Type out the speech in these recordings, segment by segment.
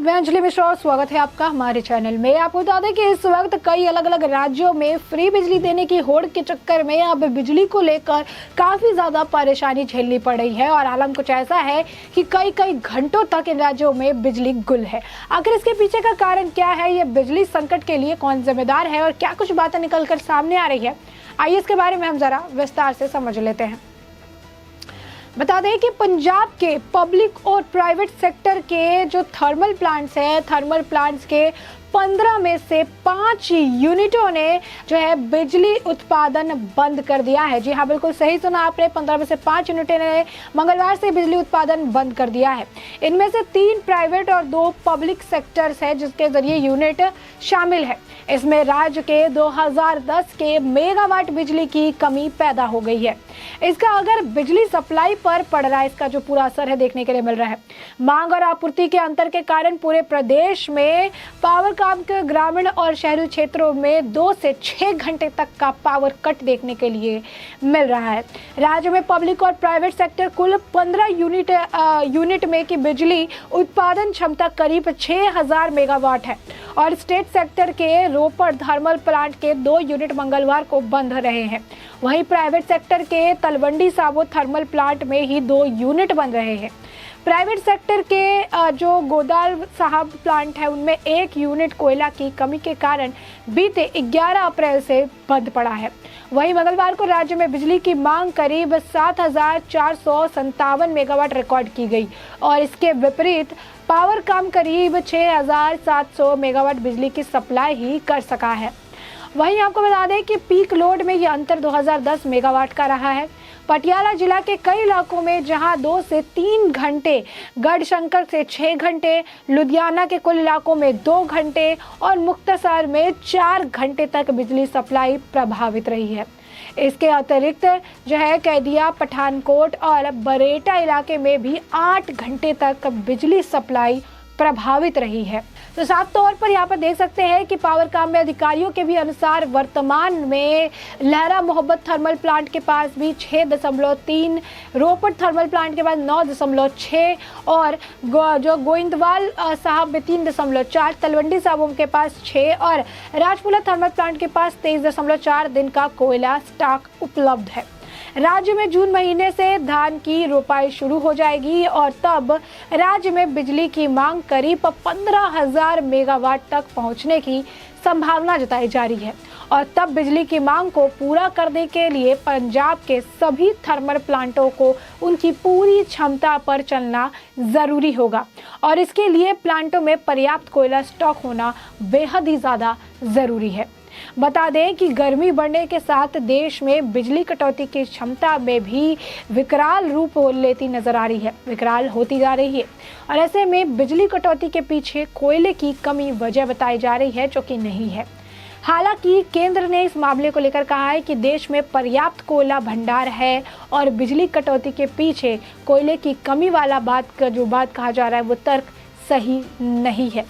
मैं अंजलि मिश्रा और स्वागत है आपका हमारे चैनल में। आपको बता दें कि इस वक्त कई अलग अलग राज्यों में फ्री बिजली देने की होड़ के चक्कर में अब बिजली को लेकर काफ़ी ज़्यादा परेशानी झेलनी पड़ रही है और आलम कुछ ऐसा है कि कई घंटों तक इन राज्यों में बिजली गुल है। आखिर इसके पीछे का कारण क्या है, ये बिजली संकट के लिए कौन जिम्मेदार है और क्या कुछ बातें निकल कर सामने आ रही है, आइए इसके बारे में हम ज़रा विस्तार से समझ लेते हैं। बता दें कि पंजाब के पब्लिक और प्राइवेट सेक्टर के जो थर्मल प्लांट्स हैं, थर्मल प्लांट्स के 15 में से 5 यूनिटों ने जो है बिजली उत्पादन बंद कर दिया है। जी हाँ, बिल्कुल सही सुना आपने, 15 में से 5 यूनिटों ने मंगलवार से बिजली उत्पादन बंद कर दिया है। इनमें से 3 प्राइवेट और 2 पब्लिक सेक्टर्स है जिसके जरिए यूनिट शामिल है। इसमें राज्य के 2010 के मेगावाट बिजली की कमी पैदा हो गई है। इसका अगर बिजली सप्लाई पर पड़ रहा है, इसका जो पूरा असर है देखने के लिए मिल रहा है। मांग और आपूर्ति के अंतर के कारण पूरे प्रदेश में पावर काम के ग्रामीण और शहरी क्षेत्रों में 2 से 6 घंटे तक का पावर कट देखने के लिए मिल रहा है। राज्य में पब्लिक और प्राइवेट सेक्टर कुल 15 यूनिट में की बिजली उत्पादन क्षमता करीब 6000 मेगावाट है और स्टेट सेक्टर के रोपड़ थर्मल प्लांट के 2 यूनिट मंगलवार को बंद रहे हैं। वहीं प्राइवेट सेक्टर के तलवंडी साबो थर्मल प्लांट में ही 2 यूनिट बन रहे हैं। प्राइवेट सेक्टर के जो गोदाल साहब प्लांट है उनमें 1 यूनिट कोयला की कमी के कारण बीते 11 अप्रैल से बंद पड़ा है। वहीं मंगलवार को राज्य में बिजली की मांग करीब 7457 मेगावाट रिकॉर्ड की गई और इसके विपरीत पावर काम करीब 6700 मेगावाट बिजली की सप्लाई ही कर सका है। वहीं आपको बता दें कि पीक लोड में यह अंतर 2010 मेगावाट का रहा है। पटियाला जिला के कई इलाकों में जहां 2 से 3 घंटे, गढ़शंकर से 6 घंटे, लुधियाना के कुल इलाकों में 2 घंटे और मुक्तसर में 4 घंटे तक बिजली सप्लाई प्रभावित रही है। इसके अतिरिक्त जो है कैदिया, पठानकोट और बरेटा इलाके में भी 8 घंटे तक बिजली सप्लाई प्रभावित रही है। तो साफ तौर पर यहाँ पर देख सकते हैं कि पावर काम में अधिकारियों के भी अनुसार वर्तमान में लहरा मोहब्बत थर्मल प्लांट के पास भी 6.3, रोपड़ थर्मल प्लांट के पास 9.6 और जो गोइंदवाल साहब में 3.4, तलवंडी साहब के पास 6 और राजपुरा थर्मल प्लांट के पास 23.4 दिन का कोयला स्टॉक उपलब्ध है। राज्य में जून महीने से धान की रोपाई शुरू हो जाएगी और तब राज्य में बिजली की मांग करीब 15,000 मेगावाट तक पहुंचने की संभावना जताई जा रही है और तब बिजली की मांग को पूरा करने के लिए पंजाब के सभी थर्मल प्लांटों को उनकी पूरी क्षमता पर चलना ज़रूरी होगा और इसके लिए प्लांटों में पर्याप्त कोयला स्टॉक होना बेहद ही ज़्यादा ज़रूरी है। बता दें कि गर्मी बढ़ने के साथ देश में बिजली कटौती की क्षमता में भी विकराल रूप लेती नजर आ रही है, विकराल होती जा रही है और ऐसे में बिजली कटौती के पीछे कोयले की कमी वजह बताई जा रही है, जो कि नहीं है। हालांकि केंद्र ने इस मामले को लेकर कहा है कि देश में पर्याप्त कोयला भंडार है और बिजली कटौती के पीछे कोयले की कमी वाला बात कहा जा रहा है वो तर्क सही नहीं है।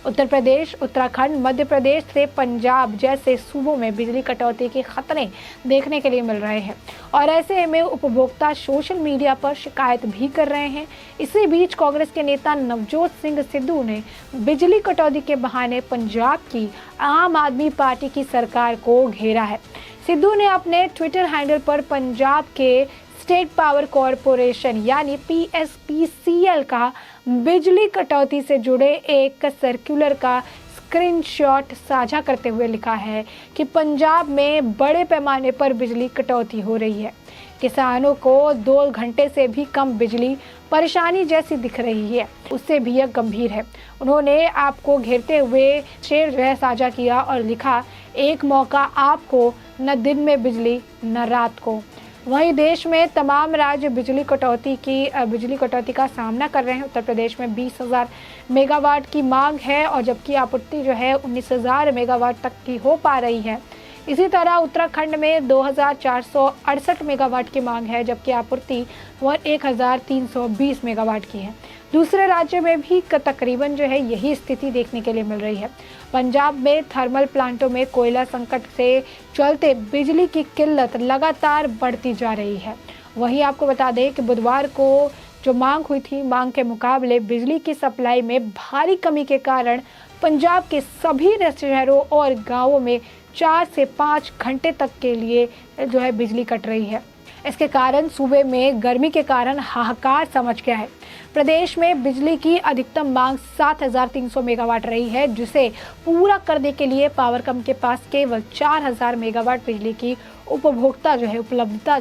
उत्तर प्रदेश, उत्तराखंड, मध्य प्रदेश से पंजाब जैसे सूबों में बिजली कटौती के खतरे देखने के लिए मिल रहे हैं और ऐसे में उपभोक्ता सोशल मीडिया पर शिकायत भी कर रहे हैं। इसी बीच कांग्रेस के नेता नवजोत सिंह सिद्धू ने बिजली कटौती के बहाने पंजाब की आम आदमी पार्टी की सरकार को घेरा है। सिद्धू ने अपने ट्विटर हैंडल पर पंजाब के स्टेट पावर कॉरपोरेशन यानी PSPCL का बिजली कटौती से जुड़े एक सर्कुलर का स्क्रीनशॉट साझा करते हुए लिखा है कि पंजाब में बड़े पैमाने पर बिजली कटौती हो रही है। किसानों को 2 घंटे से भी कम बिजली परेशानी जैसी दिख रही है, उससे भी यह गंभीर है। उन्होंने आपको घेरते हुए शेर साझा किया और लिखा, एक मौका आपको, न दिन में बिजली न रात को। वहीं देश में तमाम राज्य बिजली कटौती का सामना कर रहे हैं। उत्तर प्रदेश में 20,000 मेगावाट की मांग है और जबकि आपूर्ति जो है 19,000 मेगावाट तक की हो पा रही है। इसी तरह उत्तराखंड में 2,468 मेगावाट की मांग है जबकि आपूर्ति 1,320 मेगावाट की है। दूसरे राज्यों में भी तकरीबन जो है यही स्थिति देखने के लिए मिल रही है। पंजाब में थर्मल प्लांटों में कोयला संकट से चलते बिजली की किल्लत लगातार बढ़ती जा रही है। वहीं आपको बता दें कि बुधवार को जो मांग हुई थी, मांग के मुकाबले बिजली की सप्लाई में भारी कमी के कारण पंजाब के सभी शहरों और गांवों में 4 से 5 घंटे तक के लिए जो है बिजली कट रही है। इसके कारण सूबे में गर्मी के कारण हाहाकार समझ गया है। प्रदेश में बिजली की अधिकतम मांग 7,300 मेगावाट रही है, जिसे पूरा करने के लिए पावरकॉम के पास केवल 4,000 मेगावाट बिजली की उपलब्धता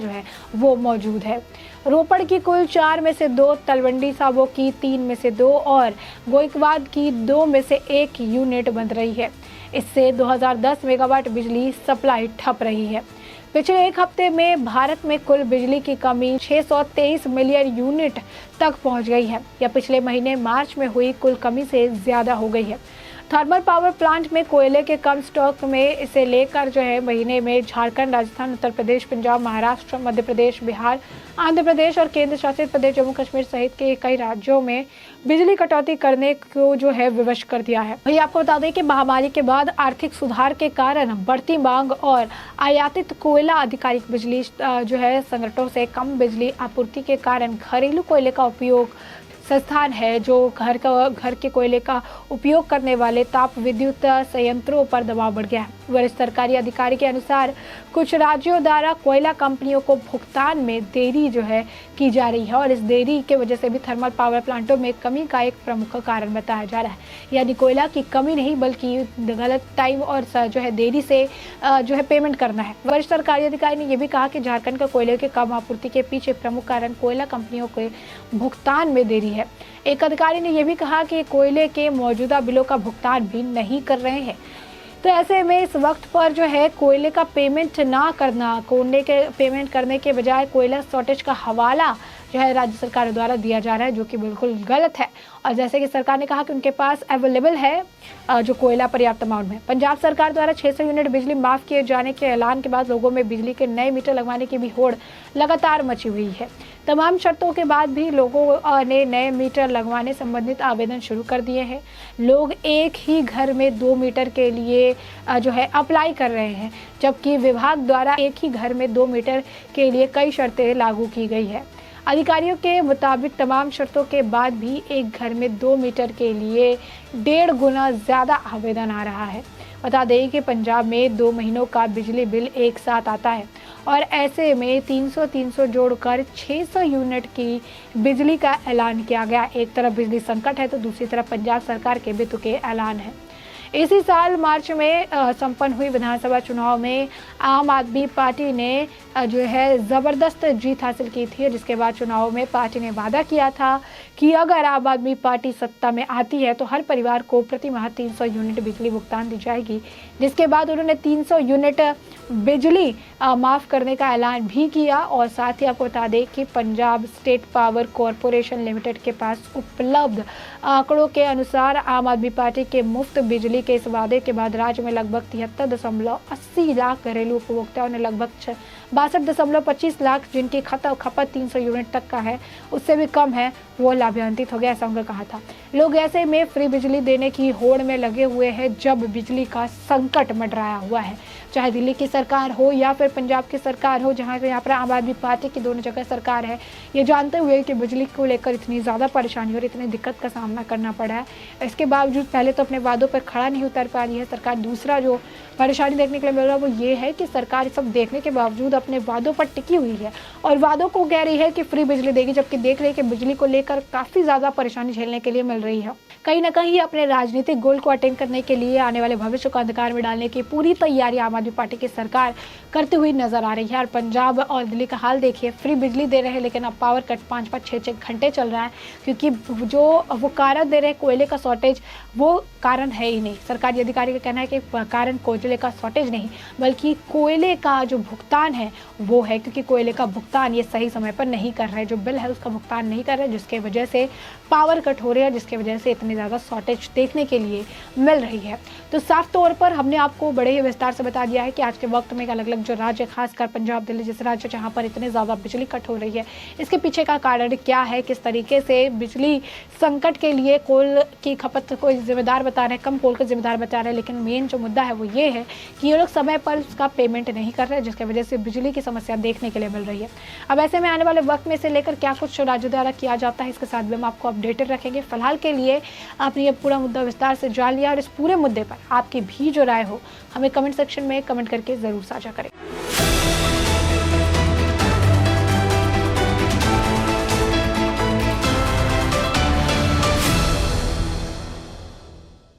वो मौजूद है। रोपड़ की कुल 4 में से 2, तलवंडी साबो की 3 में से 2 और गोइकवाड की 2 में से 1 यूनिट बंद रही है। इससे 2010 मेगावाट बिजली सप्लाई ठप रही है। पिछले एक हफ्ते में भारत में कुल बिजली की कमी 623 मिलियन यूनिट तक पहुंच गई है। यह पिछले महीने मार्च में हुई कुल कमी से ज्यादा हो गई है। थर्मल पावर प्लांट में कोयले के कम स्टॉक में इसे लेकर महीने में झारखंड, राजस्थान, उत्तर प्रदेश, पंजाब, महाराष्ट्र, मध्य प्रदेश, बिहार, आंध्र प्रदेश और केंद्र शासित प्रदेश जम्मू कश्मीर सहित के कई राज्यों में बिजली कटौती करने को विवश कर दिया है। वही आपको बता दें कि महामारी के बाद आर्थिक सुधार के कारण बढ़ती मांग और आयातित कोयला आधारित बिजली संकटों से कम बिजली आपूर्ति के कारण घरेलू कोयले का उपयोग संस्थान है जो घर के कोयले का उपयोग करने वाले ताप विद्युत संयंत्रों पर दबाव बढ़ गया है। वरिष्ठ सरकारी अधिकारी के अनुसार कुछ राज्यों द्वारा कोयला कंपनियों को भुगतान में देरी की जा रही है और इस देरी के वजह से भी थर्मल पावर प्लांटों में कमी का एक प्रमुख कारण बताया जा रहा है। यानी कोयला की कमी नहीं बल्कि गलत टाइम और देरी से पेमेंट करना है। वरिष्ठ सरकारी अधिकारी ने यह भी कहा कि झारखंड का कोयले के कम आपूर्ति के पीछे प्रमुख कारण कोयला कंपनियों के भुगतान में देरी है। एक अधिकारी ने यह भी कहा कि कोयले के मौजूदा बिलों का भुगतान भी नहीं कर रहे हैं। तो ऐसे में इस वक्त पर कोयले का पेमेंट ना करना, कोयले के पेमेंट करने के बजाय कोयला शॉर्टेज का हवाला राज्य सरकार द्वारा दिया जा रहा है, जो कि बिल्कुल गलत है। और जैसे कि सरकार ने कहा कि उनके पास अवेलेबल है जो कोयला पर्याप्त अमाउंट में। पंजाब सरकार द्वारा 600 यूनिट बिजली माफ किए जाने के ऐलान के बाद लोगों में बिजली के नए मीटर लगवाने की भी होड़ लगातार मची हुई है। तमाम शर्तों के बाद भी लोगों ने नए मीटर लगवाने संबंधित आवेदन शुरू कर दिए हैं। लोग एक ही घर में 2 मीटर के लिए अप्लाई कर रहे हैं, जबकि विभाग द्वारा एक ही घर में 2 मीटर के लिए कई शर्तें लागू की गई है। अधिकारियों के मुताबिक तमाम शर्तों के बाद भी एक घर में 2 मीटर के लिए 1.5 गुना ज़्यादा आवेदन आ रहा है। बता दें कि पंजाब में 2 महीनों का बिजली बिल एक साथ आता है और ऐसे में 300 जोड़कर 600 यूनिट की बिजली का ऐलान किया गया। एक तरफ बिजली संकट है तो दूसरी तरफ पंजाब सरकार के वित्त के ऐलान है। इसी साल मार्च में संपन्न हुई विधानसभा चुनाव में आम आदमी पार्टी ने ज़बरदस्त जीत हासिल की थी, जिसके बाद चुनाव में पार्टी ने वादा किया था कि अगर आम आदमी पार्टी सत्ता में आती है तो हर परिवार को प्रति माह 300 यूनिट बिजली भुगतान दी जाएगी। जिसके बाद उन्होंने 300 यूनिट बिजली माफ़ करने का ऐलान भी किया। और साथ ही आपको बता दें कि Punjab state power corporation limited के पास उपलब्ध आंकड़ों के अनुसार आम आदमी पार्टी के मुफ्त बिजली के इस वादे के बाद राज्य में लगभग 73.80 लाख घरेलू उपभोक्ताओं ने लगभग 62.25 लाख जिनकी खपत 300 यूनिट तक का है, उससे भी कम है, वो लाभान्वित हो गया, ऐसा उन्होंने कहा था। लोग ऐसे में फ्री बिजली देने की होड़ में लगे हुए हैं जब बिजली का संकट मंडराया हुआ है। चाहे दिल्ली की सरकार हो या फिर पंजाब की सरकार हो, यहाँ पर आम आदमी पार्टी की दोनों जगह सरकार है, ये जानते हुए कि बिजली को लेकर इतनी ज़्यादा परेशानी और इतनी दिक्कत का सामना करना पड़ा है, इसके बावजूद पहले तो अपने वादों पर खड़ा नहीं उतर पा रही है सरकार। दूसरा जो परेशानी देखने के लिए मिल रहा है वो ये है कि सरकार सब देखने के बावजूद अपने वादों पर टिकी हुई है और वादों को कह रही है कि फ्री बिजली देगी, जबकि देख रही है कि बिजली को लेकर काफ़ी ज़्यादा परेशानी झेलने के लिए मिल रही है। कहीं ना कहीं अपने राजनीतिक गोल को अटेन करने के लिए आने वाले भविष्य को अंधकार में डालने की पूरी तैयारी आम आदमी पार्टी की सरकार करती हुई नजर आ रही है। और पंजाब और दिल्ली का हाल देखिए, फ्री बिजली दे रहे हैं लेकिन अब पावर कट 5-5, 6-6 घंटे चल रहा है, क्योंकि जो वो कारण दे रहे हैं कोयले का शॉर्टेज, वो कारण है ही नहीं। सरकारी अधिकारी का कहना है कि कारण कोयले का शॉर्टेज नहीं बल्कि कोयले का जो भुगतान है वो है, क्योंकि कोयले का भुगतान ये सही समय पर नहीं कर रहे, जो बिल है उसका भुगतान नहीं कर रहे, जिसके वजह से पावर कट हो रही है, जिसकी वजह से इतने ज़्यादा शॉर्टेज देखने के लिए मिल रही है। तो साफ तौर पर हमने आपको बड़े ही विस्तार से बता दिया है कि आज के वक्त में अलग अलग जो राज्य, खासकर पंजाब, दिल्ली जैसे राज्य जहाँ पर इतने ज़्यादा बिजली कट हो रही है, इसके पीछे का कारण क्या है, किस तरीके से बिजली संकट के लिए कोल की खपत को जिम्मेदार बता रहे हैं, कम कोल को जिम्मेदार बता रहे हैं। लेकिन मेन जो मुद्दा है वो ये है कि ये लोग समय पर उसका पेमेंट नहीं कर रहे, जिसकी वजह से बिजली की समस्या देखने के लिए मिल रही है। अब ऐसे में आने वाले वक्त में से लेकर क्या कुछ राज्यों द्वारा किया जाता है, इसके साथ भी हम आपको अपडेटेड रखेंगे। फिलहाल के लिए आपने ये पूरा मुद्दा विस्तार से जान लिया और इस पूरे मुद्दे पर आपकी भी जो राय हो हमें कमेंट सेक्शन में कमेंट करके ज़रूर साझा करें।